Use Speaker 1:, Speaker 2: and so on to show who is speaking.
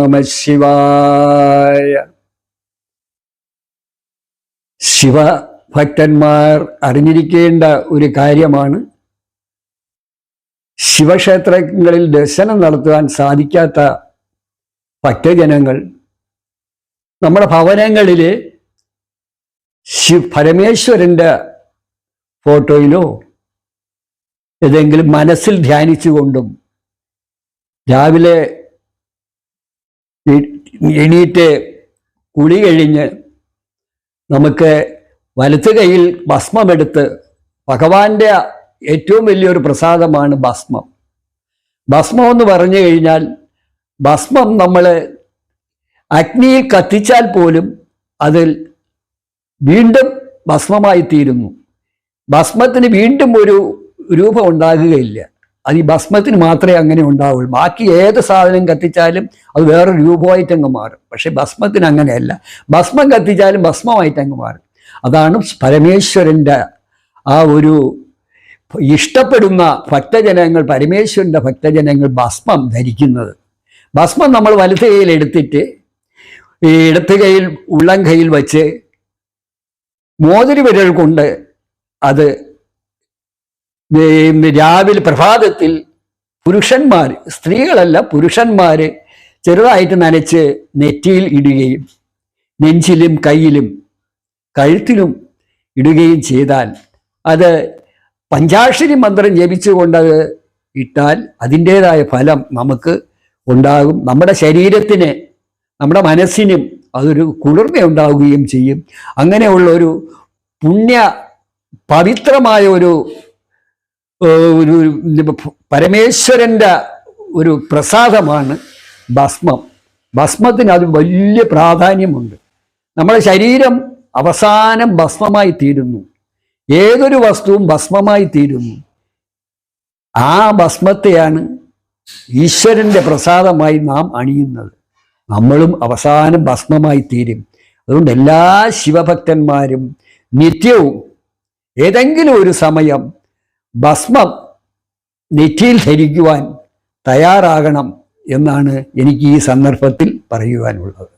Speaker 1: നമഃ ശിവായ. ശിവഭക്തന്മാർ അറിഞ്ഞിരിക്കേണ്ട ഒരു കാര്യമാണ്, ശിവക്ഷേത്രങ്ങളിൽ ദർശനം നടത്തുവാൻ സാധിക്കാത്ത ഭക്തജനങ്ങൾ നമ്മുടെ ഭവനങ്ങളിൽ പരമേശ്വരൻ്റെ ഫോട്ടോയിലോ ഏതെങ്കിലും മനസ്സിൽ ധ്യാനിച്ചുകൊണ്ടും രാവിലെ എണീറ്റ് കുളി കഴിഞ്ഞ് നമുക്ക് വലത്ത് കൈയിൽ ഭസ്മമെടുത്ത്, ഭഗവാന്റെ ഏറ്റവും വലിയൊരു പ്രസാദമാണ് ഭസ്മം. ഭസ്മം എന്ന് പറഞ്ഞു കഴിഞ്ഞാൽ, ഭസ്മം നമ്മൾ അഗ്നിയിൽ കത്തിച്ചാൽ പോലും അതിൽ വീണ്ടും ഭസ്മമായി തീരുന്നു. ഭസ്മത്തിന് വീണ്ടും ഒരു രൂപം ഉണ്ടാകുകയില്ല. അത് ഈ ഭസ്മത്തിന് മാത്രമേ അങ്ങനെ ഉണ്ടാവുള്ളൂ. ബാക്കി ഏത് സാധനം കത്തിച്ചാലും അത് വേറെ രൂപമായിട്ടങ്ങ് മാറും. പക്ഷെ ഭസ്മത്തിന് അങ്ങനെയല്ല. ഭസ്മം കത്തിച്ചാലും ഭസ്മമായിട്ടങ്ങ് മാറും. അതാണ് പരമേശ്വരൻ്റെ ആ ഒരു ഇഷ്ടപ്പെടുന്ന ഭക്തജനങ്ങൾ, പരമേശ്വരൻ്റെ ഭക്തജനങ്ങൾ ഭസ്മം ധരിക്കുന്നത്. ഭസ്മം നമ്മൾ വലത്ത് കൈയിൽ എടുത്തിട്ട് ഈ ഇടത്ത് കൈയിൽ ഉള്ളം കൈയിൽ വച്ച് മോതിര വിരൽ കൊണ്ട് അത് രാവിലെ പ്രഭാതത്തിൽ പുരുഷന്മാർ, സ്ത്രീകളല്ല പുരുഷന്മാർ ചെറുതായിട്ട് നനച്ച് നെറ്റിയിൽ ഇടുകയും നെഞ്ചിലും കയ്യിലും കഴുത്തിലും ഇടുകയും ചെയ്താൽ, അത് പഞ്ചാക്ഷരി മന്ത്രം ജപിച്ചുകൊണ്ടത് ഇട്ടാൽ അതിൻ്റേതായ ഫലം നമുക്ക് ഉണ്ടാകും. നമ്മുടെ ശരീരത്തിന്, നമ്മുടെ മനസ്സിനും അതൊരു കുളിർമ ഉണ്ടാവുകയും ചെയ്യും. അങ്ങനെയുള്ളൊരു പുണ്യ പവിത്രമായ ഒരു പരമേശ്വരൻ്റെ ഒരു പ്രസാദമാണ് ഭസ്മം. ഭസ്മത്തിന് അത് വലിയ പ്രാധാന്യമുണ്ട്. നമ്മുടെ ശരീരം അവസാനം ഭസ്മമായി തീരുന്നു. ഏതൊരു വസ്തുവും ഭസ്മമായി തീരുന്നു. ആ ഭസ്മത്തെയാണ് ഈശ്വരൻ്റെ പ്രസാദമായി നാം അണിയുന്നത്. നമ്മളും അവസാനം ഭസ്മമായി തീരും. അതുകൊണ്ട് എല്ലാ ശിവഭക്തന്മാരും നിത്യവും ഏതെങ്കിലും ഒരു സമയം ഭസ്മം നെറ്റിയിൽ ധരിക്കുവാൻ തയ്യാറാകണം എന്നാണ് എനിക്ക് ഈ സന്ദർഭത്തിൽ പറയുവാനുള്ളത്.